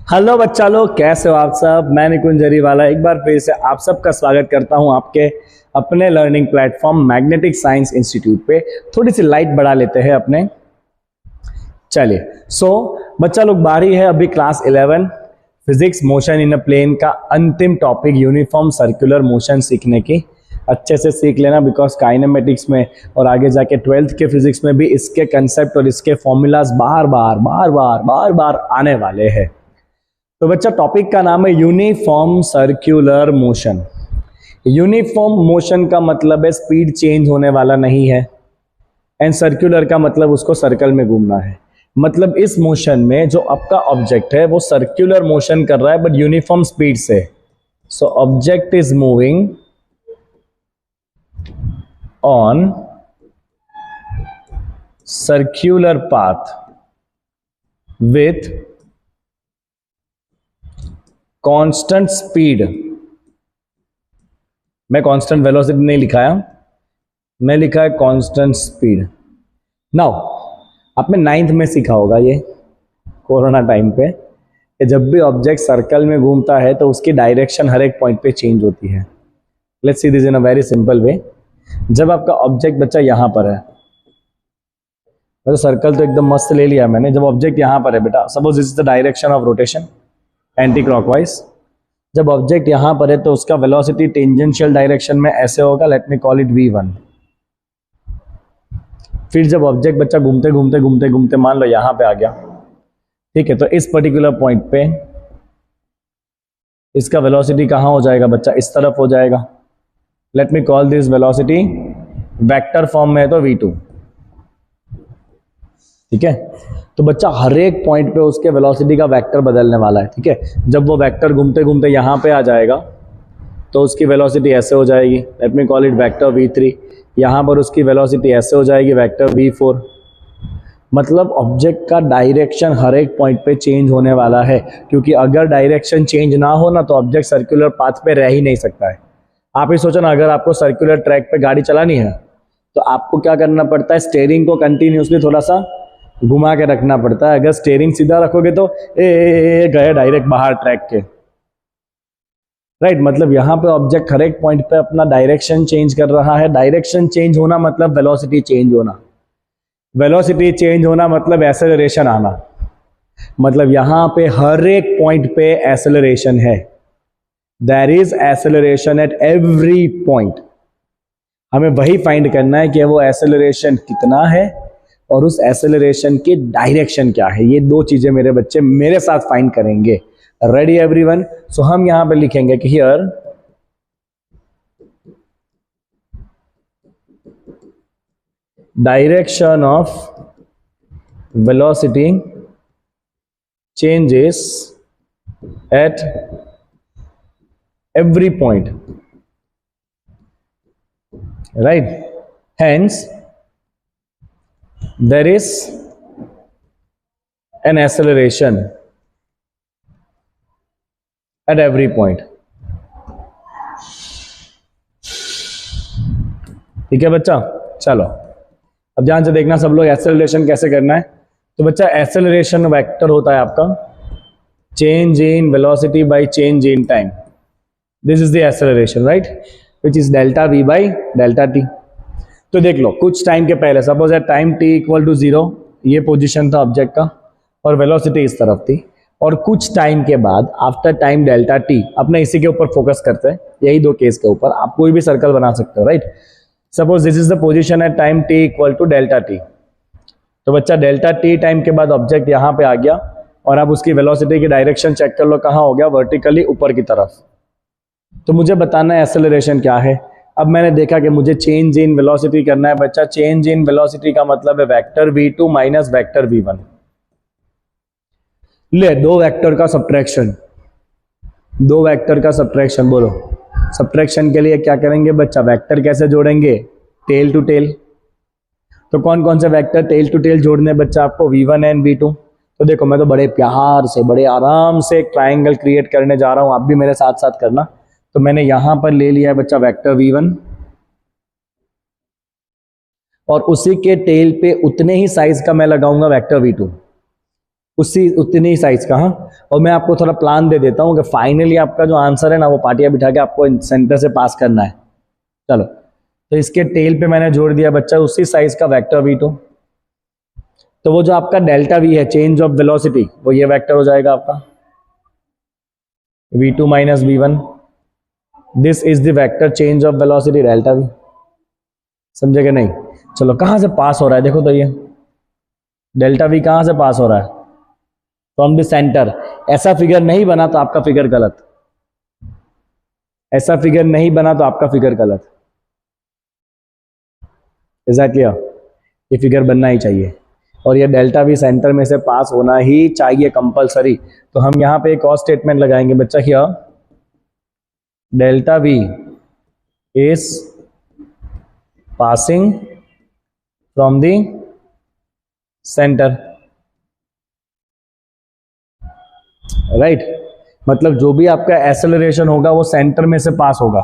Hello बच्चा लोग, कैसे हो आप सब। मैं निकुंज जरीवाला एक बार फिर से आप सबका स्वागत करता हूं आपके अपने learning platform magnetic science institute पे। थोड़ी सी लाइट बढ़ा लेते हैं अपने। चलिए बच्चा लोग, बारी है अभी class 11 physics motion in a plane का अंतिम टॉपिक यूनिफॉर्म सर्कुलर मोशन सीखने की। अच्छे से सीख लेना, बिकॉज काइनेमेटिक्स में और आगे जाके 12th के फिजिक्स में भी इसके कंसेप्ट और इसके फॉर्मूलाज बार बार आने वाले हैं। तो बच्चा, टॉपिक का नाम है uniform circular motion. Uniform motion का मतलब है स्पीड चेंज होने वाला नहीं है, एंड सर्कुलर का मतलब उसको सर्कल में घूमना है। मतलब इस मोशन में जो आपका ऑब्जेक्ट है वो सर्कुलर मोशन कर रहा है बट यूनिफॉर्म स्पीड से। So object is moving on circular path with constant speed. मैं कांस्टेंट वेलोसिटी नहीं लिखाया, मैं लिखा है कांस्टेंट स्पीड। नाउ आपने 9th में सीखा होगा ये कोरोना टाइम पे कि जब भी ऑब्जेक्ट सर्कल में घूमता है तो उसकी डायरेक्शन हर एक पॉइंट पे चेंज होती है। Let's see this in a very simple way. जब आपका ऑब्जेक्ट बच्चा यहां पर है, तो सर्कल तो एकदम मस्त ले लिया मैंने। जब ऑब्जेक्ट यहां पर है बेटा, suppose this is the direction of rotation anti clockwise. जब ऑब्जेक्ट यहां पर है तो उसका वेलोसिटी टेंजेंशियल डायरेक्शन में ऐसे होगा, let me call it v1। फिर जब ऑब्जेक्ट बच्चा घूमते घूमते घूमते घूमते मान लो यहां पे आ गया, ठीक है, तो इस पर्टिकुलर पॉइंट पे इसका वेलोसिटी कहां हो जाएगा बच्चा, इस तरफ हो जाएगा। Let me call this velocity, vector form में है तो v2, ठीक है। तो बच्चा हर एक पॉइंट पे उसके वेलोसिटी का वेक्टर बदलने वाला है, ठीक है। जब वो वेक्टर घूमते घूमते यहां पे आ जाएगा तो उसकी वेलोसिटी ऐसे हो जाएगी, let me call it vector v3। यहां पर उसकी वेलोसिटी ऐसे हो जाएगी, वेक्टर v4। मतलब ऑब्जेक्ट का डायरेक्शन हर एक पॉइंट पे चेंज होने वाला है, क्योंकि अगर डायरेक्शन चेंज ना हो ना तो ऑब्जेक्ट सर्कुलर पाथ पे रह ही नहीं सकता है। आप ही सोचो ना, अगर आपको सर्कुलर ट्रैक पे गाड़ी चलानी है तो आपको क्या करना पड़ता है, स्टीयरिंग को कंटिन्यूसली थोड़ा सा घुमा के रखना पड़ता है। अगर स्टीयरिंग सीधा रखोगे तो गए डायरेक्ट बाहर ट्रैक के, राइट। मतलब यहां पे ऑब्जेक्ट हर एक पॉइंट पे अपना डायरेक्शन चेंज कर रहा है। डायरेक्शन चेंज होना मतलब वेलोसिटी चेंज होना, वेलोसिटी चेंज होना मतलब एक्सेलरेशन आना। मतलब यहां पे हर एक पॉइंट पे एक्सेलरेशन है। There is acceleration at every point. हमें वही फाइंड करना है कि वो एक्सेलरेशन कितना है और उस एक्सेलरेशन की डायरेक्शन क्या है। ये दो चीजें मेरे बच्चे मेरे साथ फाइंड करेंगे। Ready everyone? सो हम यहां पे लिखेंगे कि here direction of velocity changes at every point, right? Hence there is an acceleration at every point। ठीक है बच्चा, चलो अब ध्यान से देखना सब लोग, एक्सेलरेशन कैसे करना है। तो बच्चा, एक्सेलरेशन वेक्टर होता है आपका change in velocity by change in time. This is the acceleration, right, which is delta v by delta t। तो देख लो, कुछ टाइम के पहले सपोज है टाइम t इक्वल टू 0, ये पोजीशन था ऑब्जेक्ट का और वेलोसिटी इस तरफ थी। और कुछ टाइम के बाद आफ्टर टाइम डेल्टा t, अपने इसी के ऊपर फोकस करते हैं, यही दो केस के ऊपर। आप कोई भी सर्कल बना सकते हो, right. Suppose this is the position at time t equal to delta t। तो बच्चा, डेल्टा t टाइम के बाद ऑब्जेक्ट यहां पे आ गया और आप उसकी वेलोसिटी की डायरेक्शन चेक कर लो, कहां हो गया, वर्टिकली ऊपर की तरफ। तो मुझे बताना है एक्सेलरेशन क्या है। अब मैंने देखा कि मुझे चेंज इन वेलोसिटी करना है बच्चा। चेंज इन वेलोसिटी का मतलब है vector v2 minus vector v1। ले, दो वेक्टर का सब्ट्रैक्शन, दो वेक्टर का सब्ट्रैक्शन। बोलो, सब्ट्रैक्शन के लिए क्या करेंगे बच्चा, वेक्टर कैसे जोड़ेंगे, टेल टू टेल। तो कौन कौन से वेक्टर टेल टू टेल जोड़ने बच्चा आपको, v1 एंड v2। तो देखो, मैं तो बड़े प्यार से बड़े आराम से एक ट्राइंगल क्रिएट करने जा रहा हूं, आप भी मेरे साथ साथ करना। तो मैंने यहां पर ले लिया है बच्चा वेक्टर v1 और उसी के टेल पे उतने ही साइज का मैं लगाऊंगा वेक्टर v2, उसी उतनी ही साइज का। हाँ, और मैं आपको थोड़ा प्लान दे देता हूँ कि फाइनली आपका जो आंसर है ना वो पार्टियां बिठा के आपको सेंटर से पास करना है। चलो, तो इसके टेल पे मैंने जोड़ दिया बच्चा उसी साइज का वेक्टर v2। तो वो जो आपका डेल्टा v है, चेंज ऑफ वेलोसिटी, वो ये वेक्टर हो जाएगा आपका v2 minus v1। This is the vector change of velocity delta v। समझे कि नहीं? चलो, कहां से पास हो रहा है देखो तो, ये डेल्टा v कहां से पास हो रहा है? From the centre. ऐसा फिगर नहीं बना तो आपका फिगर गलत, ऐसा फिगर नहीं बना तो आपका फिगर गलत। Is that clear? ये फिगर बनना ही चाहिए और ये डेल्टा वी सेंटर में से पास होना ही चाहिए कंपलसरी। तो हम यहां पे एक और स्टेटमेंट लगाएंगे बच्चा, here delta we is passing from the centre, right. मतलब जो भी आपका एक्सेलरेशन होगा वो सेंटर में से पास होगा,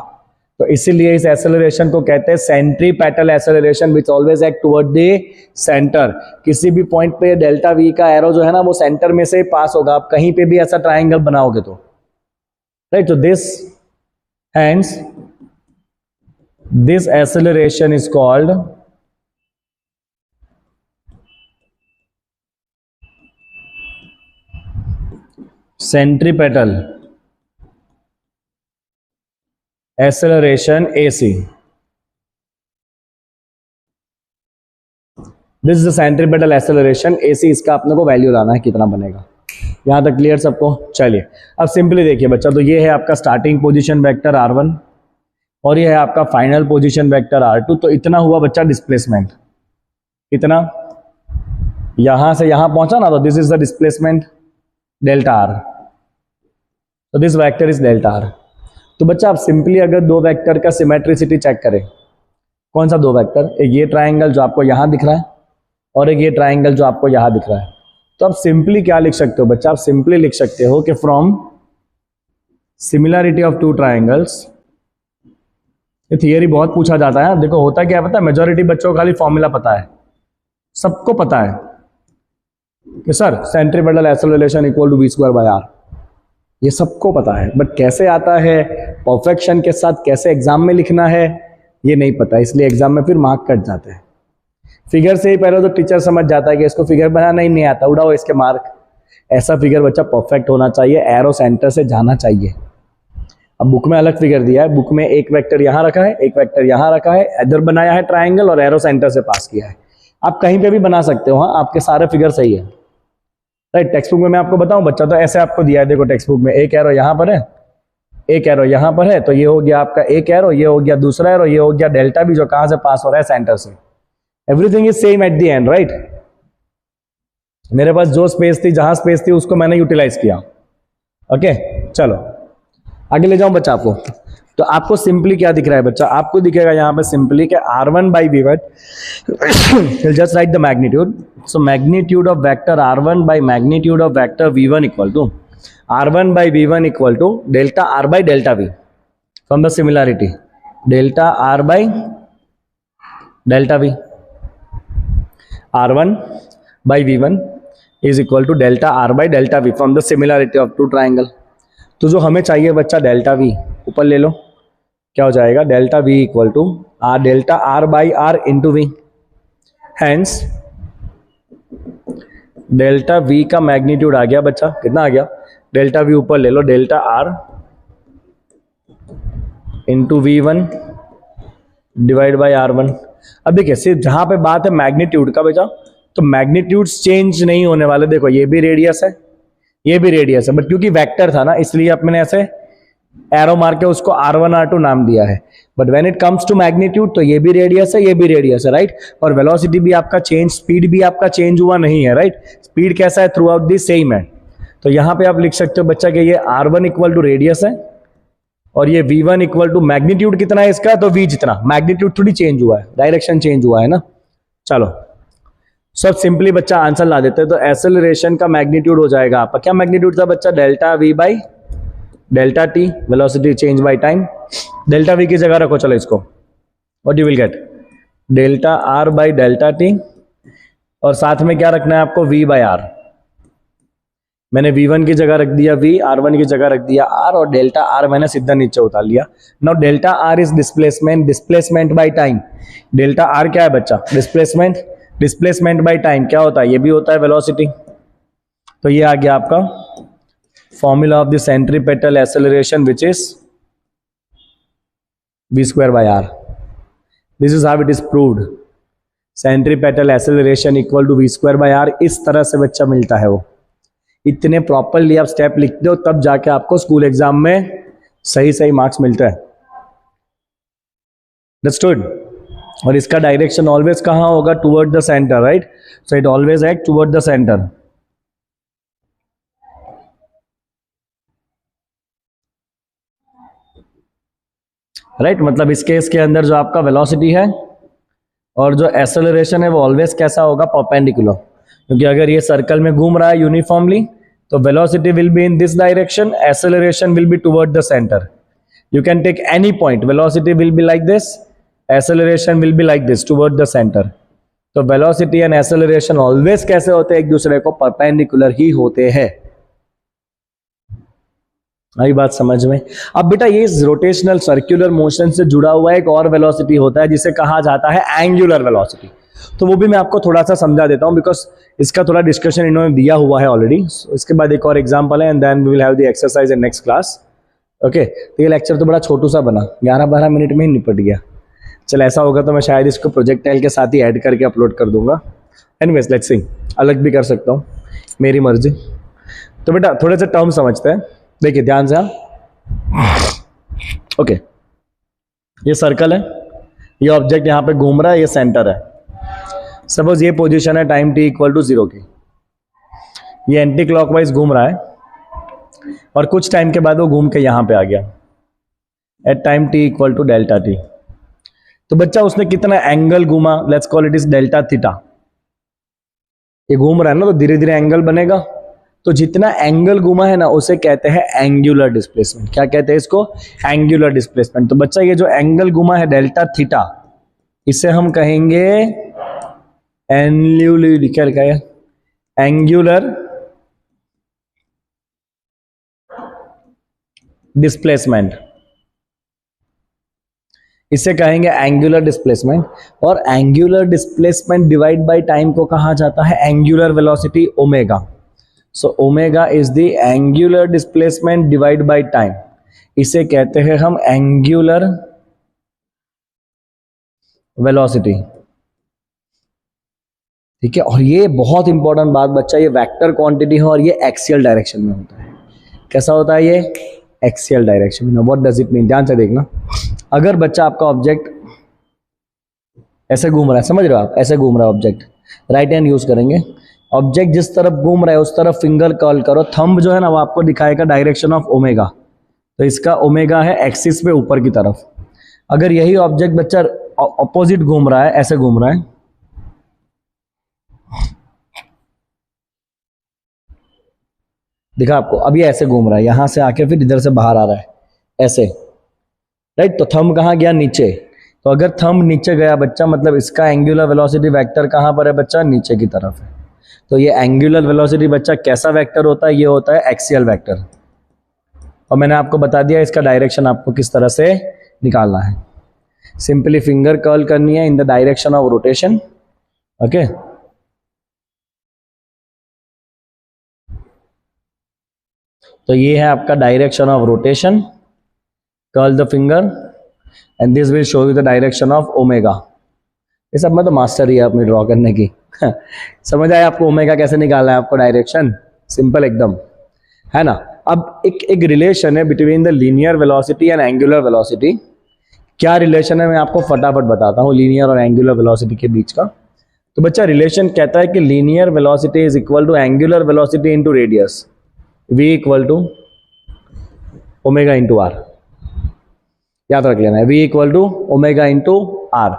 तो इसीलिए इस एक्सेलरेशन को कहते हैं centripetal acceleration which always act toward the centre. किसी भी पॉइंट पे डेल्टा वी का एरो जो है ना वो सेंटर में से पास होगा। आप कहीं पे भी ऐसा ट्राइंगल बनाओगे तो, राइट। तो this acceleration is called centripetal acceleration AC। This is the centripetal acceleration AC। इसका अपने को वैल्यू लाना है, कितना बनेगा। यहां तक क्लियर सबको? चलिए, अब सिंपली देखिए बच्चा, तो ये है आपका स्टार्टिंग पोजीशन वेक्टर R1 और ये है आपका फाइनल पोजीशन वेक्टर R2। तो इतना हुआ बच्चा डिस्प्लेसमेंट, कितना, यहां से यहां पहुंचा ना, तो this is the displacement delta R। तो this vector is delta R। तो बच्चा आप सिंपली अगर दो वेक्टर का सिमेट्रिसिटी चेक करें, कौन सा दो वेक्टर, एक ये ट्राइंगल जो आपको यहां दिख रहा है और एक ये ट्राइंगल जो आपको यहां दिख रहा है, तो आप सिंपली क्या लिख सकते हो बच्चा? आप सिंपली लिख सकते हो कि from similarity of two triangles. ये थियरी बहुत पूछा जाता है, देखो होता क्या पता है, मेजॉरिटी बच्चों को खाली फॉर्मूला पता है, सबको पता है कि sir centripetal acceleration equal to v²/r, ये सबको पता है, बट कैसे आता है परफेक्शन के साथ, कैसे एग्जाम में लिखना है, ये नहीं पता, इसलिए एग्जाम में फिर मार्क कट जाते हैं। फिगर से ही पहले तो टीचर समझ जाता है कि इसको फिगर बनाना ही नहीं आता, उड़ाओ इसके मार्क। ऐसा फिगर बच्चा परफेक्ट होना चाहिए, एरो सेंटर से जाना चाहिए। अब बुक में अलग फिगर दिया है, बुक में एक वेक्टर यहां रखा है, एक वेक्टर यहां रखा है, इधर बनाया है ट्राइंगल और एरो सेंटर से पास किया है। आप कहीं पे भी बना सकते हो, हाँ, आपके सारे फिगर सही है, राइट। टेक्स्ट बुक में मैं आपको बताऊं बच्चा, तो ऐसे आपको दिया है, देखो टेक्स्ट बुक में एक एरो यहां पर है, एक एरो यहां पर है, तो ये हो गया आपका एक एरो, ये हो गया दूसरा एरो, ये हो गया डेल्टा भी जो कहां से पास हो रहा है, सेंटर से। Everything is same at the end, right. मेरे पास जो स्पेस थी, जहां स्पेस थी उसको मैंने यूटिलाइज किया। ओके, चलो आगे ले जाऊं बच्चा आपको। तो आपको सिंपली क्या दिख रहा है बच्चा? आपको दिखेगा यहां पे सिंपली कि R1/V1 just write the magnitude. So magnitude of vector R1 by magnitude of vector V1 equal to R1/V1 equal to delta R by delta V from the similarity, delta R by delta V। R1/V1 is equal to delta R by delta V from the similarity of two triangle. तो जो हमें चाहिए बच्चा delta V, ऊपर ले लो, क्या हो जाएगा, delta V equal to delta R/R into V। Hence delta V का मैग्नीट्यूड आ गया बच्चा, कितना आ गया, डेल्टा V ऊपर ले लो, delta R into V1 divide by R1। अब देखिए सिर्फ जहां पे बात है मैग्नीट्यूड का बच्चा, तो मैग्नीट्यूड चेंज नहीं होने वाले। देखो ये भी रेडियस है, ये भी रेडियस है, बट क्योंकि वेक्टर था ना इसलिए अपने ऐसे एरो मार के उसको R1 R2 नाम दिया है। But when it comes to magnitude तो ये भी रेडियस है, ये भी रेडियस है, राइट। और वेलोसिटी भी आपका चेंज, स्पीड भी आपका चेंज हुआ नहीं है, राइट। स्पीड कैसा है, थ्रू आउट दी सेम है। तो यहां पे आप लिख सकते हो बच्चा कि ये R1 इक्वल टू रेडियस है और ये V1 इक्वल टू मैग्नीट्यूड कितना है इसका, तो V जितना, मैग्नीट्यूड थोड़ी चेंज हुआ है, डायरेक्शन चेंज हुआ है ना। चलो सब सिंपली बच्चा आंसर ला देते हैं। तो एक्सेलरेशन का मैग्नीट्यूड हो जाएगा आपका, क्या मैग्नीट्यूड था बच्चा, delta V by delta T, velocity change by time. Delta V की जगह रखो, चलो इसको, what you will get, delta R by delta T, और साथ में क्या रखना है आपको, V बाय R। मैंने v1 की जगह रख दिया v, r1 की जगह रख दिया r, और डेल्टा r मैंने सीधा नीचे उतार लिया. Now delta r is displacement by time. Delta r क्या है बच्चा? Displacement by time. क्या होता है? ये भी होता है वेलोसिटी. तो ये आ गया आपका formula of the centripetal acceleration which is v square by r. This is how it is proved. Centripetal acceleration equal to v square by r. इस तरह से बच्चा मिलता है वो. इतने प्रॉपरली आप स्टेप लिखते हो तब जाके आपको स्कूल एग्जाम में सही सही मार्क्स मिलते हैं. अंडरस्टूड? और इसका डायरेक्शन ऑलवेज कहां होगा? Toward the centre, right? So it always act toward the centre. Right मतलब इस केस के अंदर जो आपका वेलोसिटी है और जो एक्सेलरेशन है वो ऑलवेज कैसा होगा? परपेंडिकुलर. क्योंकि अगर ये सर्कल में घूम रहा है यूनिफॉर्मली तो velocity will be in this direction, acceleration will be toward the center. You can take any point, velocity will be like this, acceleration will be like this toward the center. तो velocity and acceleration always कैसे होते हैं? एक दूसरे को perpendicular ही होते हैं. आई बात समझ में? अब बेटा ये रोटेशनल सर्कुलर मोशन से जुड़ा हुआ एक और वेलोसिटी होता है जिसे कहा जाता है एंगुलर वेलोसिटी. तो वो भी मैं आपको थोड़ा सा समझा देता हूं बिकॉज इसका थोड़ा डिस्कशन इन्होंने दिया हुआ है ऑलरेडी. इसके बाद एक और एग्जांपल है and then we will have the exercise in next class. Okay, तो ये लेक्चर तो बड़ा छोटू सा बना, 11-12 मिनट में ही निपट गया. चल ऐसा होगा तो मैं शायद इसको प्रोजेक्टाइल के साथ ही ऐड करके अपलोड कर दूंगा. एनीवेज लेट्स सी, अलग भी कर सकता हूँ, मेरी मर्जी. तो बेटा थोड़े से टर्म समझते हैं. देखिए ध्यान से. ओके, ये सर्कल है, ये ऑब्जेक्ट यहां पे घूम रहा है, ये सेंटर है. सपोज ये पोजीशन है टाइम t इक्वल टू 0 की. ये एंटी क्लॉकवाइज घूम रहा है और कुछ टाइम के बाद वो घूम के यहां पे आ गया at time t equal to delta t. तो बच्चा उसने कितना एंगल घूमा? Let's call it is delta theta. ये घूम रहा है ना तो धीरे धीरे एंगल बनेगा. तो जितना एंगल घुमा है ना उसे कहते हैं एंगुलर डिस्प्लेसमेंट. क्या कहते हैं इसको? Angular displacement. तो बच्चा ये जो एंगल घुमा है डेल्टा थीटा, इसे हम कहेंगे एंगुलर डिस्प्लेसमेंट. इसे कहेंगे एंगुलर डिस्प्लेसमेंट. और angular displacement divide by time को कहा जाता है angular velocity omega. So omega is the angular displacement divide by time. इसे कहते हैं हम एंगुलर वेलोसिटी. ठीक है, और ये बहुत इंपॉर्टेंट बात बच्चा, ये वेक्टर क्वांटिटी है और ये एक्सियल डायरेक्शन में होता है. कैसा होता है ये? एक्सियल डायरेक्शन में. What does it mean? ध्यान से देखना. अगर बच्चा आपका ऑब्जेक्ट ऐसे घूम रहा है, समझ रहे हो आप? ऐसे घूम रहा है ऑब्जेक्ट, राइट हैंड यूज करेंगे. ऑब्जेक्ट जिस तरफ घूम रहा है उस तरफ फिंगर कर्ल करो. थंब जो है ना वो आपको दिखाएगा डायरेक्शन ऑफ ओमेगा. तो इसका ओमेगा है एक्सिस पे ऊपर की तरफ. अगर यही ऑब्जेक्ट बच्चा ऑपोजिट घूम रहा है, ऐसे घूम रहा है, दिखा आपको, अब ये ऐसे घूम रहा है, यहां से आके फिर इधर से बाहर आ रहा है ऐसे, राइट? तो थंब कहां गया? नीचे. तो अगर थंब नीचे गया बच्चा मतलब इसका एंगुलर वेलोसिटी वेक्टर कहां पर है बच्चा? नीचे की तरफ है. तो ये एंगुलर वेलोसिटी बच्चा कैसा वेक्टर होता है? ये होता है एक्सियल वेक्टर. और मैंने आपको बता दिया इसका डायरेक्शन आपको किस तरह से निकालना है. सिंपली फिंगर कर्ल करनी है in the direction of rotation. Okay, तो ये है आपका direction of rotation. Curl the finger and this will show you the direction of omega. ये सब में तो मास्टर ही है अपनी ड्रॉ करने की. समझ आया आपको ओमेगा कैसे निकालना है आपको? डायरेक्शन सिंपल एकदम है ना. अब एक रिलेशन है between the linear velocity and angular velocity. क्या रिलेशन है मैं आपको फटाफट बताता हूँ लीनियर और एंगुलर वेलोसिटी के बीच का. तो बच्चा रिलेशन कहता है कि linear velocity is equal to angular velocity into radius, v equal to omega into R. याद रख लेना है, v equal to omega into R.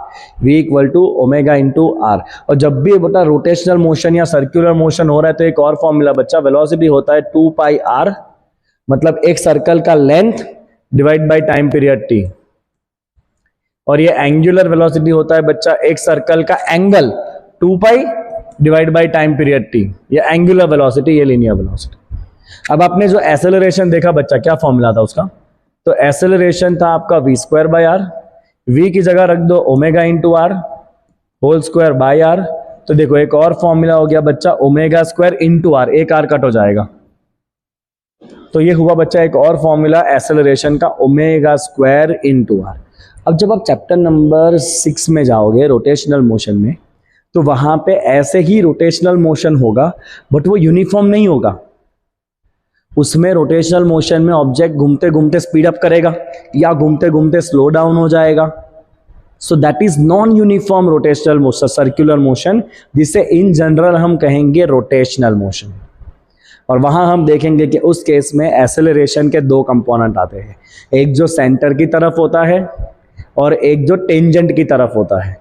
v equal to omega into R. और जब भी बेटा रोटेशनल मोशन या सर्कुलर मोशन हो रहा है तो एक और फॉर्मूला बच्चा, वेलोसिटी होता है 2 पाई आर, मतलब एक सर्कल का length divide by time period t. और ये एंगुलर वेलोसिटी होता है बच्चा एक सर्कल का angle 2 pi divide by time period t. ये एंगुलर वेलोसिटी, ये लीनियर वेलोसिटी. अब आपने जो एसेलरेशन देखा बच्चा, क्या फॉर्मूला था उसका? तो एसेलरेशन था आपका v square by R, v की जगह रख दो omega into R whole square by R. तो देखो एक और फॉर्मूला हो गया बच्चा ओमेगा स्क्वायर इंटू आर, एक आर कट हो जाएगा। तो ये हुआ बच्चा एक और फॉर्मूला एसेलरेशन का, ओमेगा स्क्वायर इंटू आर। अब जब आप चैप्टर नंबर 6 में जाओगे रोटेशनल मोशन में, तो वहां पे ऐसे ही रोटेशनल मोशन होगा, बट वो यूनिफॉर्म नहीं होगा। उसमें रोटेशनल मोशन में ऑब्जेक्ट घूमते घूमते स्पीड अप करेगा या घूमते घूमते स्लो डाउन हो जाएगा। So that is non uniform rotational motion, circular motion, जिसे इन जनरल हम कहेंगे रोटेशनल मोशन। और वहां हम देखेंगे कि उस केस में एसेलरेशन के दो कंपोनेंट आते हैं, एक जो सेंटर की तरफ होता है और एक जो टेंजेंट की तरफ होता है।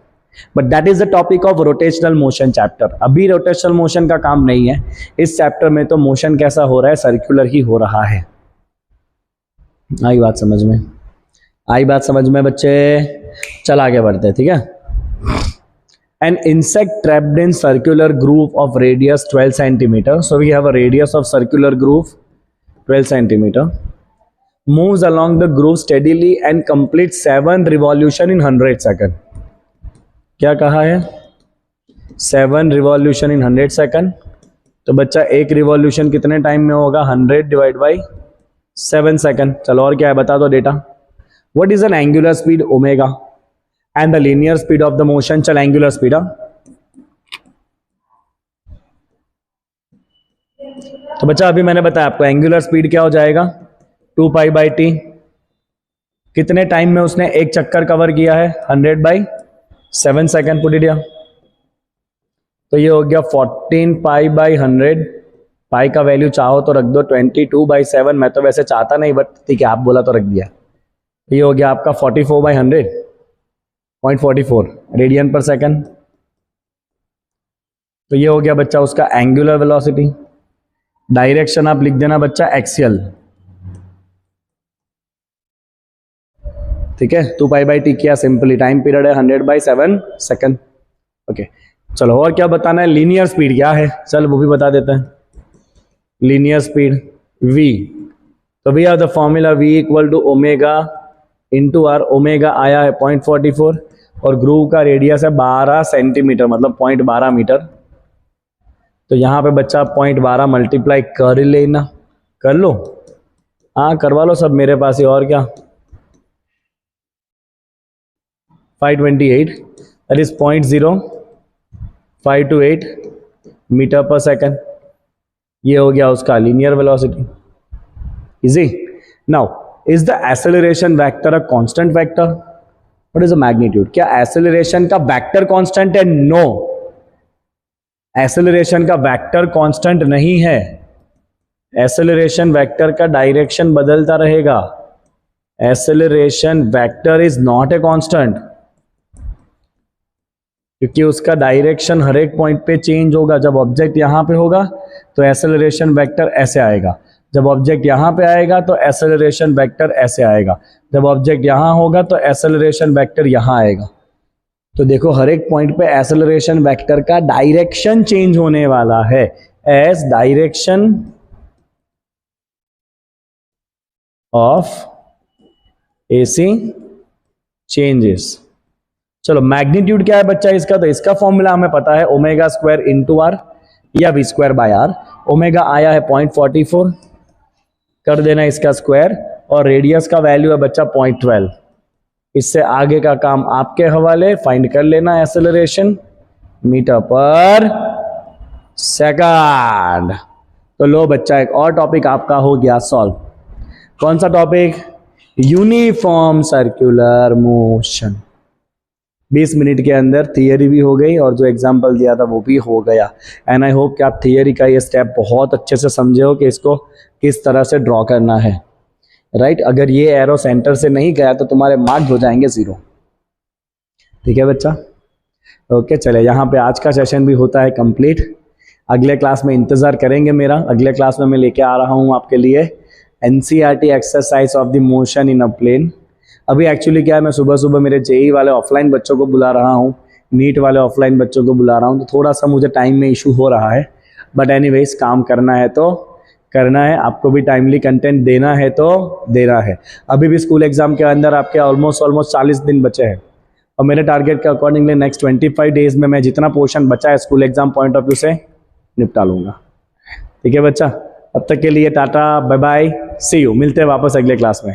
But that is the topic of rotational motion chapter. अभी रोटेशनल मोशन का काम नहीं है इस चैप्टर में, तो मोशन कैसा हो रहा है, सर्कुलर ही हो रहा है। आई बात समझ में? आई बात समझ में बच्चे? चल आगे बढ़ते हैं, ठीक है। An insect trapped in circular groove of radius 12 centimeter. So we have a radius of circular groove 12 centimeter. Moves along the groove steadily and completes 7 revolution in 100 second. क्या कहा है? 7 रिवॉल्यूशन इन 100 सेकंड। तो बच्चा एक revolution कितने time में होगा? 100 divide by 7 second. चलो और क्या है बता दो data. What is an angular speed? Omega. And the linear speed of the motion, चल एंगुलर स्पीड। तो बच्चा अभी मैंने बताया आपको एंगुलर स्पीड क्या हो जाएगा? 2 पाई बाई टी। कितने टाइम में उसने एक चक्कर कवर किया है? 100 by 7 second. Put it here. तो ये हो गया 14 पाई बाई 100। पाई का वैल्यू चाहो तो रख दो 22 बाई 7। मैं तो वैसे चाहता नहीं, बट ठीक है आप बोला तो रख दिया। ये हो गया आपका 44 बाई 100, 0.44 रेडियन पर सेकंड। तो ये हो गया बच्चा उसका एंगुलर वेलोसिटी। डायरेक्शन आप लिख देना बच्चा एक्सियल, ठीक है। 2 पाई बाई टी किया सिंपली, टाइम पीरियड है 100 बाई 7 सेकंड। ओके चलो और क्या बताना है? लीनियर स्पीड क्या है? चल वो भी बता देते हैं। लीनियर स्पीड v, तो we have the formula v equal to omega into R. Omega आया है 0.44 और ग्रूव का रेडियस है 12 सेंटीमीटर, मतलब 0.12 मीटर। तो यहाँ पे बच्चा 0.12 मल्टीप्लाई कर लेना, कर लो, हाँ करवा लो सब मेरे पास ही, और क्या 528, दैट इज 0.0528 मीटर पर सेकंड। ये हो गया उसका linear velocity. Easy. Now is the acceleration vector a constant vector? What is the magnitude? क्या एक्सेलरेशन का वेक्टर कांस्टेंट है? नो, एक्सेलरेशन का वेक्टर कांस्टेंट नहीं है। एक्सेलरेशन वेक्टर का डायरेक्शन बदलता रहेगा। Acceleration vector is not a constant, क्योंकि उसका डायरेक्शन हर एक पॉइंट पे चेंज होगा। जब ऑब्जेक्ट यहां पे होगा तो एक्सेलरेशन वेक्टर ऐसे आएगा, जब ऑब्जेक्ट यहां पे आएगा तो एक्सेलरेशन वेक्टर ऐसे आएगा, जब ऑब्जेक्ट यहां होगा तो एक्सेलरेशन वेक्टर यहां आएगा। तो देखो हर एक पॉइंट पे एक्सेलरेशन वेक्टर का डायरेक्शन चेंज होने वाला है। As direction of AC changes. चलो मैग्नीट्यूड क्या है बच्चा इसका? तो इसका फॉर्मूला हमें पता है, ओमेगा स्क्वायर इंटू आर या V square by R. Omega आया है 0.44, कर देना इसका स्क्वायर, और रेडियस का वैल्यू है बच्चा 0.12। इससे आगे का काम आपके हवाले, फाइंड कर लेना एक्सेलरेशन मीटर पर सेकंड। तो लो बच्चा एक और टॉपिक आपका हो गया सॉल्व। कौन सा topic? Uniform circular motion. 20 minute के अंदर थियरी भी हो गई और जो एग्जाम्पल दिया था वो भी हो गया। एंड आई होप कि आप थियरी का ये स्टेप बहुत अच्छे से समझे हो कि इसको किस तरह से ड्रॉ करना है, राइट। अगर ये एरो सेंटर से नहीं गया तो तुम्हारे मार्क्स हो जाएंगे 0, ठीक है बच्चा। ओके चले, यहाँ पे आज का सेशन भी होता है कंप्लीट। अगले क्लास में इंतजार करेंगे मेरा। अगले क्लास में मैं लेके आ रहा हूँ आपके लिए NCERT exercise of the motion in a plane. अभी एक्चुअली क्या है, मैं सुबह सुबह मेरे जेई वाले ऑफलाइन बच्चों को बुला रहा हूँ, नीट वाले ऑफलाइन बच्चों को बुला रहा हूँ, तो थोड़ा सा मुझे टाइम में इशू हो रहा है। बट एनीवेज काम करना है तो करना है, आपको भी टाइमली कंटेंट देना है तो देना है। अभी भी स्कूल एग्जाम के अंदर आपके ऑलमोस्ट 40 दिन बचे हैं और मेरे टारगेट के अकॉर्डिंगली नेक्स्ट 25 डेज में मैं जितना पोर्शन बचा है school exam point of view से निपटा लूँगा। ठीक है बच्चा, अब तक के लिए tata, bye bye, see you. मिलते हैं वापस अगले क्लास में।